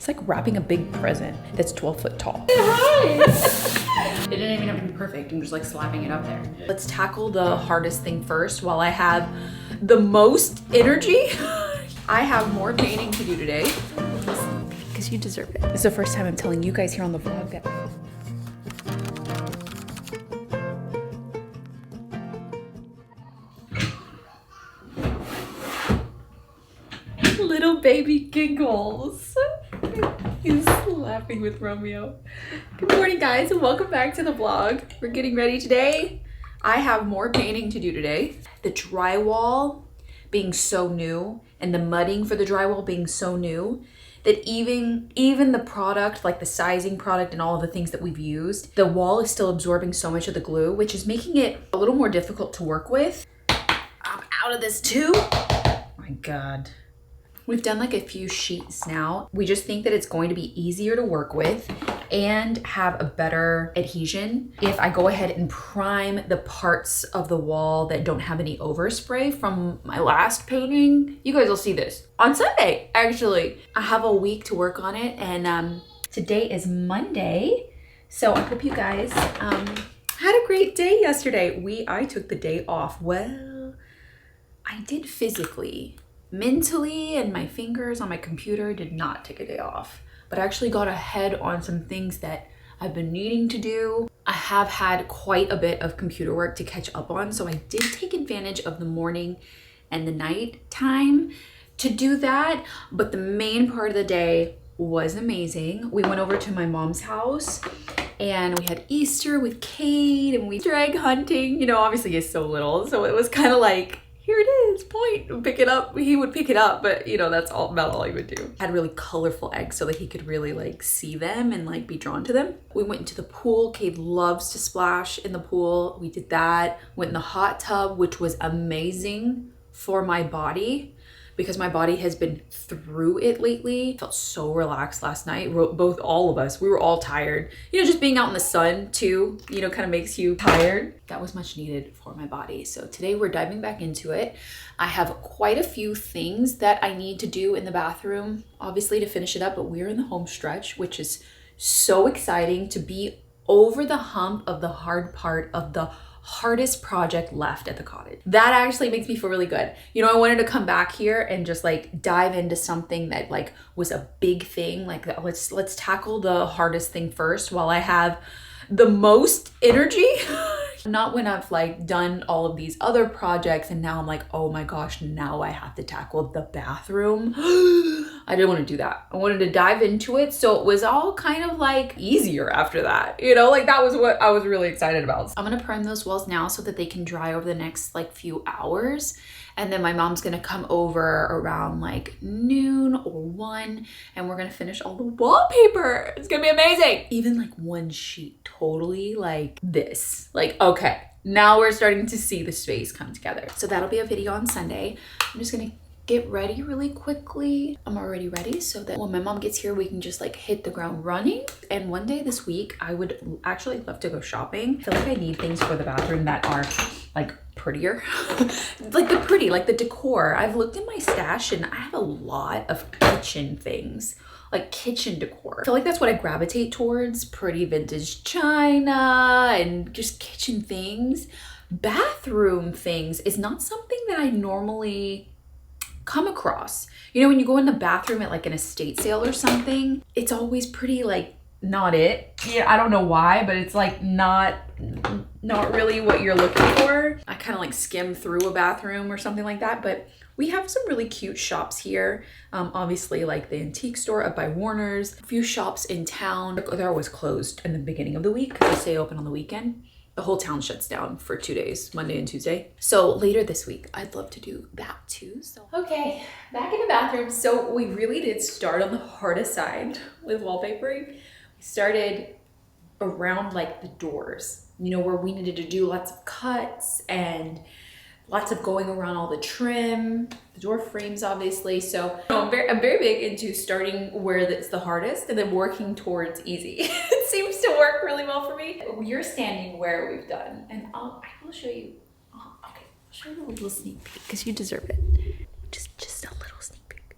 It's like wrapping a big present that's 12 foot tall. Hi! It didn't even have to be perfect. I'm just like slapping it up there. Let's tackle the hardest thing first while I have the most energy. I have more painting to do today. Because you deserve it. This is the first time I'm telling you guys here on the vlog that little baby giggles. He's laughing with Romeo. Good morning, guys, and welcome back to the vlog. We're getting ready today. I have more painting to do today. The drywall being so new and the mudding for the drywall being so new that even the product, like the sizing product and all of the things that we've used, the wall is still absorbing so much of the glue, which is making it a little more difficult to work with. I'm out of this too. Oh my God. We've done like a few sheets now. We just think that it's going to be easier to work with and have a better adhesion if I go ahead and prime the parts of the wall that don't have any overspray from my last painting. You guys will see this on Sunday, actually. I have a week to work on it, and today is Monday. So I hope you guys had a great day yesterday. I took the day off. Well, I did physically. Mentally, and my fingers on my computer did not take a day off, but I actually got ahead on some things that I've been needing to do. I have had quite a bit of computer work to catch up on, so I did take advantage of the morning and the night time to do that, but the main part of the day was amazing. We went over to my mom's house and we had Easter with Kate and we drag hunting. You know, obviously he's so little, so it was kind of like, here it is, point, pick it up. He would pick it up, but you know, that's about all he would do. Had really colorful eggs so that he could really like see them and like be drawn to them. We went into the pool. Cade loves to splash in the pool. We did that. Went in the hot tub, which was amazing for my body because my body has been through it lately. Felt so relaxed last night. All of us, we were all tired. You know, just being out in the sun too, you know, kind of makes you tired. That was much needed for my body. So today we're diving back into it. I have quite a few things that I need to do in the bathroom, obviously to finish it up, but we're in the home stretch, which is so exciting to be over the hump of the hard part of the hardest project left at the cottage. That actually makes me feel really good. You know, I wanted to come back here and just like dive into something that like was a big thing. Like let's tackle the hardest thing first while I have the most energy. Not when I've like done all of these other projects and now I'm like, oh my gosh, now I have to tackle the bathroom. I didn't want to do that. I wanted to dive into it. So it was all kind of like easier after that, you know, like that was what I was really excited about. I'm going to prime those walls now so that they can dry over the next like few hours. And then my mom's gonna come over around like noon or 1 and we're gonna finish all the wallpaper. It's gonna be amazing. Even like one sheet, totally like this. Like, okay, now we're starting to see the space come together. So that'll be a video on Sunday. I'm just gonna get ready really quickly. I'm already ready so that when my mom gets here, we can just like hit the ground running. And one day this week, I would actually love to go shopping. I feel like I need things for the bathroom that are like prettier. like the decor. I've looked in my stash and I have a lot of kitchen things, like kitchen decor. I feel like that's what I gravitate towards. Pretty vintage china and just kitchen things. Bathroom things is not something that I normally come across. You know, when you go in the bathroom at like an estate sale or something, it's always pretty like not it. Yeah, I don't know why, but it's like not really what you're looking for. I kind of like skim through a bathroom or something like that, but we have some really cute shops here. Obviously like the antique store up by Warner's, a few shops in town. They're always closed in the beginning of the week. They stay open on the weekend. The whole town shuts down for 2 days, Monday and Tuesday. So later this week, I'd love to do that too. So okay, back in the bathroom. So we really did start on the hardest side with wallpapering. We started around like the doors, you know, where we needed to do lots of cuts and lots of going around all the trim, the door frames, obviously. So I'm very big into starting where it's the hardest and then working towards easy. It seems to work really well for me. You're standing where we've done, and I will show you. Okay, I'll show you a little sneak peek because you deserve it. Just a little sneak peek.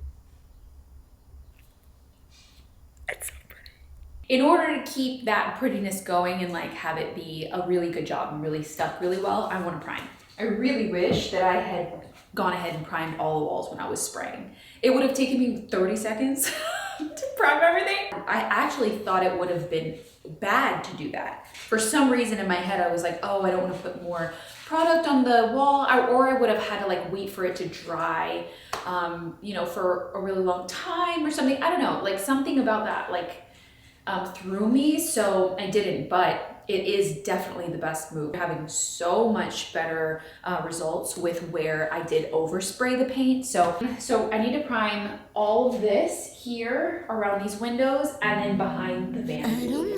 in order to keep that prettiness going and like have it be a really good job and really stuck really well, I want to prime. I really wish that I had gone ahead and primed all the walls when I was spraying. It would have taken me 30 seconds to prime everything. I actually thought it would have been bad to do that. For some reason in my head, I was like, oh, I don't want to put more product on the wall, or I would have had to like wait for it to dry, you know, for a really long time or something. I don't know, like something about that like threw me, so I didn't, but it is definitely the best move. Having so much better results with where I did overspray the paint. So I need to prime all of this here around these windows and then behind the vanity.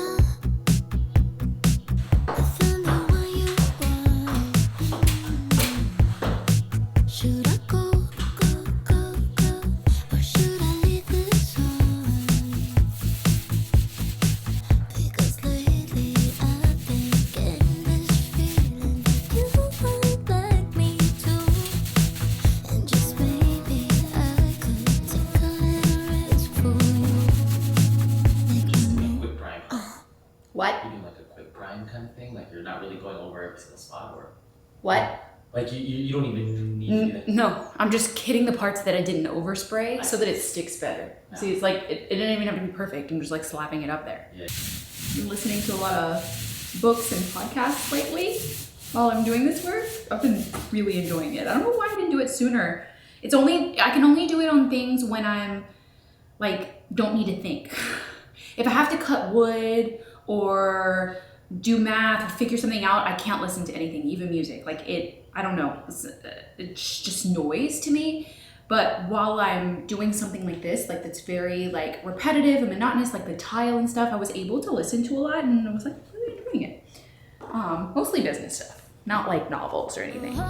What? You mean like a quick prime kind of thing? Like you're not really going over every single spot, or What? like you don't even need to do that? No, I'm just hitting the parts that I didn't overspray so that it sticks better. Yeah. See, it's like, it didn't even have to be perfect. I'm just like slapping it up there. Yeah. Been listening to a lot of books and podcasts lately while I'm doing this work. I've been really enjoying it. I don't know why I didn't do it sooner. I can only do it on things when I'm like, don't need to think. If I have to cut wood or do math or figure something out, I can't listen to anything, even music. Like I don't know, it's just noise to me. But while I'm doing something like this, like that's very like repetitive and monotonous, like the tile and stuff, I was able to listen to a lot and I was like really enjoying it. Mostly business stuff, not like novels or anything.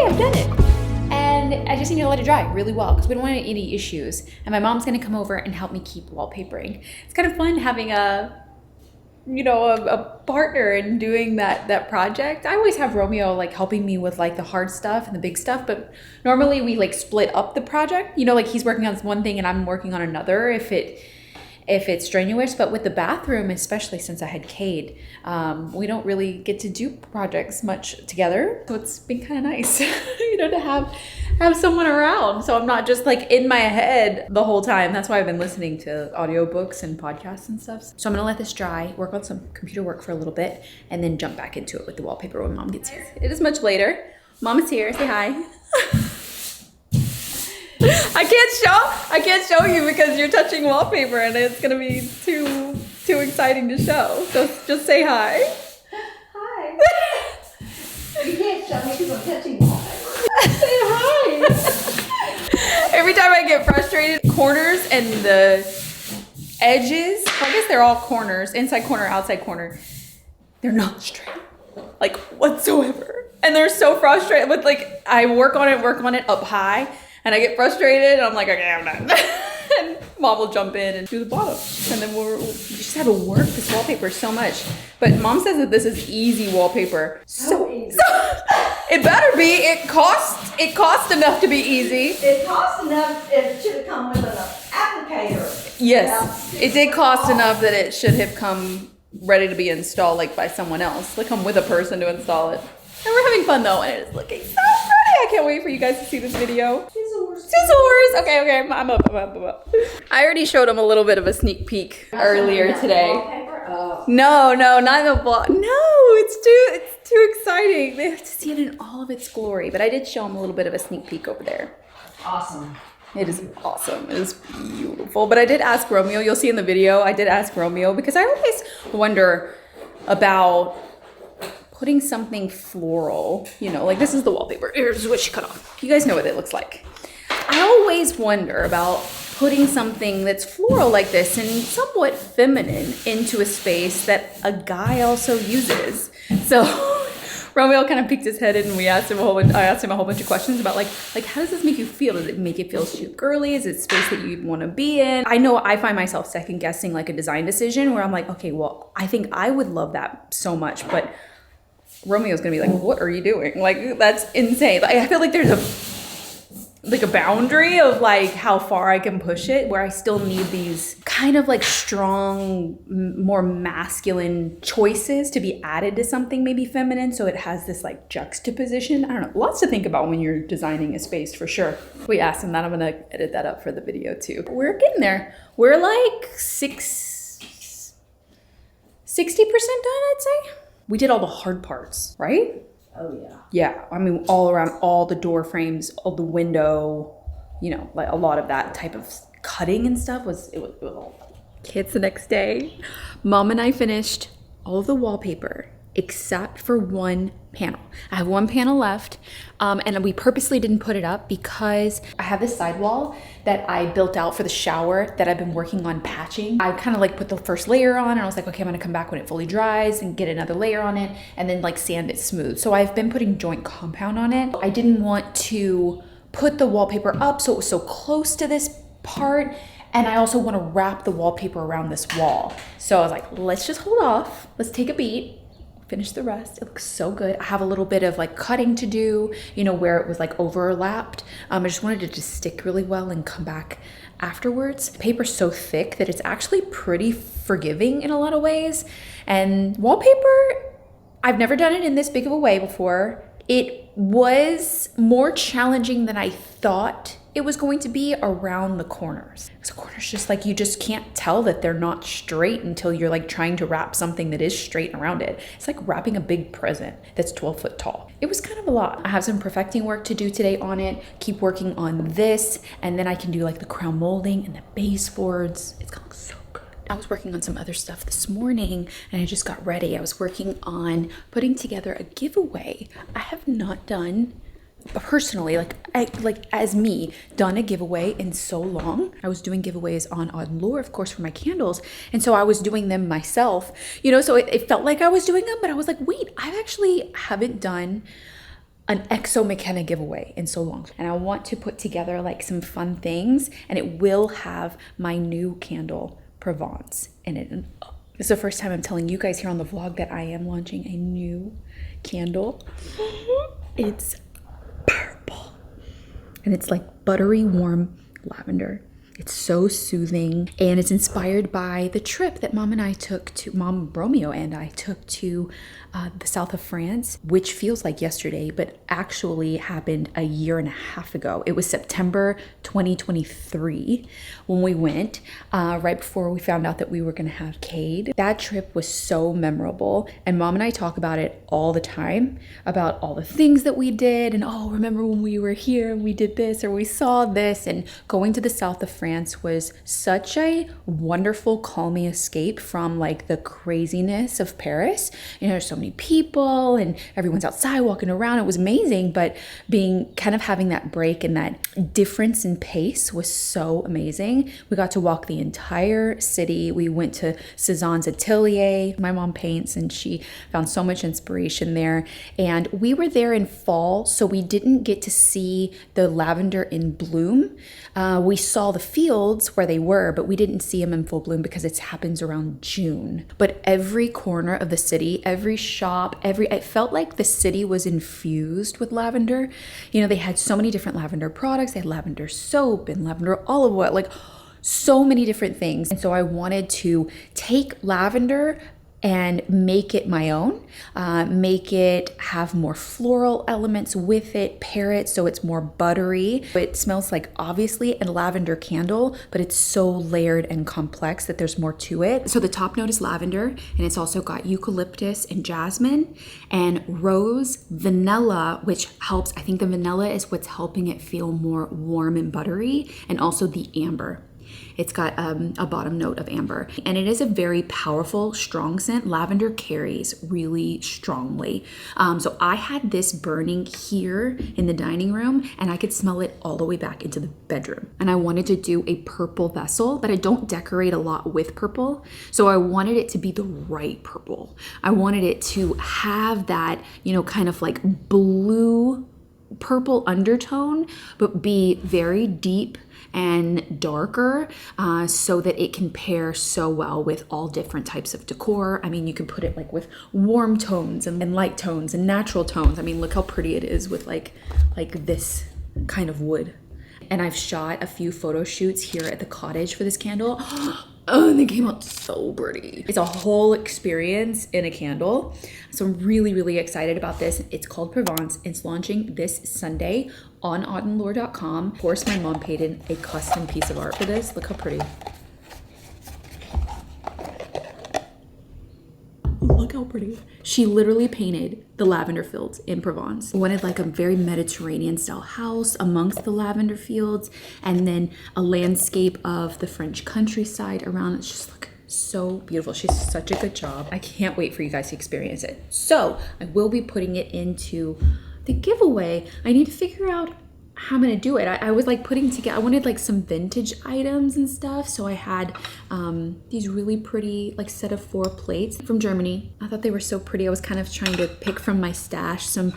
I've done it. And I just need to let it dry really well because we don't want any issues. And my mom's gonna come over and help me keep wallpapering. It's kind of fun having a partner in doing that project. I always have Romeo like helping me with like the hard stuff and the big stuff, but normally we like split up the project. You know, like he's working on one thing and I'm working on another if it's strenuous. But with the bathroom, especially since I had Cade, we don't really get to do projects much together. So it's been kind of nice, you know, to have someone around. So I'm not just like in my head the whole time. That's why I've been listening to audiobooks and podcasts and stuff. So I'm gonna let this dry, work on some computer work for a little bit, and then jump back into it with the wallpaper when Mom gets here. It is much later. Mom is here, say hi. I can't show you because you're touching wallpaper and it's gonna be too exciting to show. So just say hi. Hi. You can't show me because I'm touching wallpaper. Say hi. Every time I get frustrated, corners and the edges, I guess they're all corners, inside corner, outside corner, they're not straight, like whatsoever. And they're so frustrated with like, I work on it up high. And I get frustrated and I'm like, okay, I'm done. And Mom will jump in and do the bottom. And then we just have to work this wallpaper so much. But Mom says that this is easy wallpaper. So it better be. It cost enough to be easy. It cost enough, it should have come with an applicator. Yes, it did cost enough that it should have come ready to be installed like by someone else. Like come with a person to install it. And we're having fun though, and it is looking so pretty. I can't wait for you guys to see this video. Scissors. Okay, I'm up. I already showed him a little bit of a sneak peek earlier today. No, not in the vlog. No, it's too exciting. They have to see it in all of its glory. But I did show him a little bit of a sneak peek over there. Awesome. It is awesome. It is beautiful. But I did ask Romeo, you'll see in the video, I did ask Romeo because I always wonder about putting something floral, you know, like this is the wallpaper. Here's what she cut off. You guys know what it looks like. I always wonder about putting something that's floral like this and somewhat feminine into a space that a guy also uses. So Romeo kind of peeked his head in and I asked him a whole bunch of questions about like how does this make you feel? Does it make it feel too girly? Is it space that you'd want to be in? I know I find myself second guessing like a design decision where I'm like, okay, well, I think I would love that so much, but Romeo's gonna be like, what are you doing? Like, that's insane. Like, I feel like there's a boundary of like how far I can push it, where I still need these kind of like strong, more masculine choices to be added to something maybe feminine, so it has this like juxtaposition. I don't know, lots to think about when you're designing a space for sure. We asked him that. I'm gonna edit that up for the video too. We're getting there. We're like 60% done, I'd say. We did all the hard parts, right? Oh yeah. Yeah, I mean, all around, all the door frames, all the window, you know, like a lot of that type of cutting and stuff was all. Kids, the next day, Mom and I finished all of the wallpaper except for one panel. I have one panel left, and we purposely didn't put it up because I have this sidewall that I built out for the shower that I've been working on patching. I kind of like put the first layer on and I was like, okay, I'm gonna come back when it fully dries and get another layer on it and then like sand it smooth. So I've been putting joint compound on it. I didn't want to put the wallpaper up so it was so close to this part, and I also want to wrap the wallpaper around this wall. So I was like, let's just hold off. Let's take a beat. Finish the rest. It looks so good. I have a little bit of like cutting to do, you know, where it was like overlapped. I just wanted it to just stick really well and come back afterwards. The paper's so thick that it's actually pretty forgiving in a lot of ways. And wallpaper, I've never done it in this big of a way before. It was more challenging than I thought it was going to be around the corners. Because the corners just like, you just can't tell that they're not straight until you're like trying to wrap something that is straight around it. It's like wrapping a big present that's 12 foot tall. It was kind of a lot. I have some perfecting work to do today on it, keep working on this, and then I can do like the crown molding and the baseboards. It's gonna look so good. I was working on some other stuff this morning and I just got ready. I was working on putting together a giveaway. I have not done personally, as me, done a giveaway in so long. I was doing giveaways on Lure, of course, for my candles. And so I was doing them myself, you know, so it felt like I was doing them, but I was like, wait, I actually haven't done an EXO MaCenna giveaway in so long. And I want to put together like some fun things, and it will have my new candle Provence in it. And this is the first time I'm telling you guys here on the vlog that I am launching a new candle. It's purple and it's like buttery warm lavender. It's so soothing, and it's inspired by the trip that Mom Romeo and I took to the south of France, which feels like yesterday, but actually happened a year and a half ago. It was September 2023 when we went, right before we found out that we were gonna have Cade. That trip was so memorable, and Mom and I talk about it all the time, about all the things that we did, and oh, remember when we were here and we did this or we saw this. And going to the south of France was such a wonderful, calming escape from like the craziness of Paris. You know, there's so many people and everyone's outside walking around. It was amazing, but having that break and that difference in pace was so amazing. We got to walk the entire city. We went to Cézanne's atelier. My mom paints and she found so much inspiration there. And we were there in fall, so we didn't get to see the lavender in bloom. We saw the fields where they were, but we didn't see them in full bloom because it happens around June. But every corner of the city, every shop, it felt like the city was infused with lavender. You know, they had so many different lavender products. They had lavender soap and lavender olive oil, like so many different things. And so I wanted to take lavender and make it my own, make it have more floral elements with it, pair it so it's more buttery. It smells like obviously a lavender candle, but it's so layered and complex that there's more to it. So the top note is lavender, and it's also got eucalyptus and jasmine and rose, vanilla, which helps. I think the vanilla is what's helping it feel more warm and buttery, and also the amber. It's got a bottom note of amber, and it is a very powerful, strong scent. Lavender carries really strongly. So I had this burning here in the dining room, and I could smell it all the way back into the bedroom. And I wanted to do a purple vessel, but I don't decorate a lot with purple. So I wanted it to be the right purple. I wanted it to have that, you know, kind of like blue purple undertone, but be very deep and darker, so that it can pair so well with all different types of decor. I mean, you can put it like with warm tones and light tones and natural tones. I mean, look how pretty it is with like this kind of wood. And I've shot a few photo shoots here at the cottage for this candle. Oh, and they came out so pretty. It's a whole experience in a candle. So I'm really, really excited about this. It's called Provence. It's launching this Sunday on autumnlore.com. Of course, my mom paid in a custom piece of art for this. Look how pretty. Look how pretty. She literally painted the lavender fields in Provence. I wanted like a very Mediterranean style house amongst the lavender fields, and then a landscape of the French countryside around. It's just like so beautiful. She's such a good job. I can't wait for you guys to experience it. So I will be putting it into the giveaway. I need to figure out how I'm gonna do it. I was like putting together, I wanted like some vintage items and stuff. So I had these really pretty like set of 4 plates from Germany. I thought they were so pretty. I was kind of trying to pick from my stash some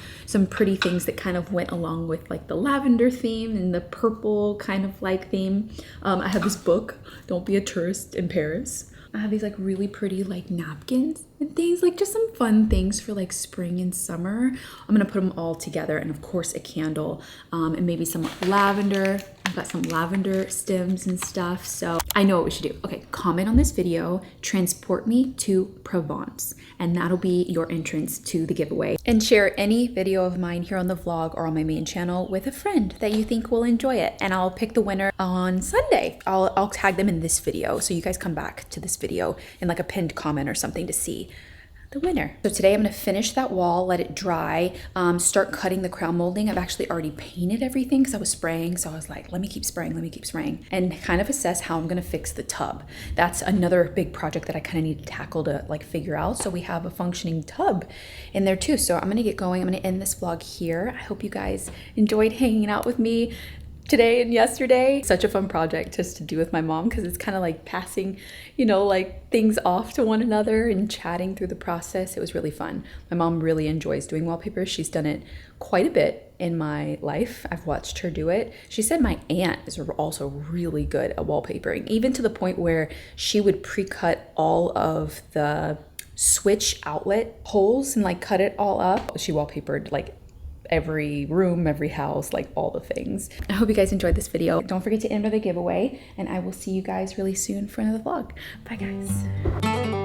pretty things that kind of went along with like the lavender theme and the purple kind of like theme. I have this book, Don't Be a Tourist in Paris. I have these like really pretty like napkins and things, like just some fun things for like spring and summer. I'm gonna put them all together, and of course a candle, and maybe some lavender. I've got some lavender stems and stuff. So I know what we should do. Okay, comment on this video, transport me to Provence, and that'll be your entrance to the giveaway. And share any video of mine here on the vlog or on my main channel with a friend that you think will enjoy it. And I'll pick the winner on Sunday. I'll tag them in this video, so you guys come back to this video in like a pinned comment or something to see the winner. So today I'm gonna finish that wall, let it dry, start cutting the crown molding. I've actually already painted everything because I was spraying. So I was like, let me keep spraying, and kind of assess how I'm gonna fix the tub. That's another big project that I kind of need to tackle to like figure out. So we have a functioning tub in there too. So I'm gonna get going. I'm gonna end this vlog here. I hope you guys enjoyed hanging out with me today and yesterday. Such a fun project just to do with my mom, because it's kind of like passing, you know, like things off to one another and chatting through the process. It was really fun. My mom really enjoys doing wallpaper. She's done it quite a bit in my life. I've watched her do it. She said my aunt is also really good at wallpapering, even to the point where she would pre-cut all of the switch outlet holes and like cut it all up. She wallpapered like every room, every house, like all the things. I hope you guys enjoyed this video. Don't forget to enter the giveaway, and I will see you guys really soon for another vlog. Bye guys.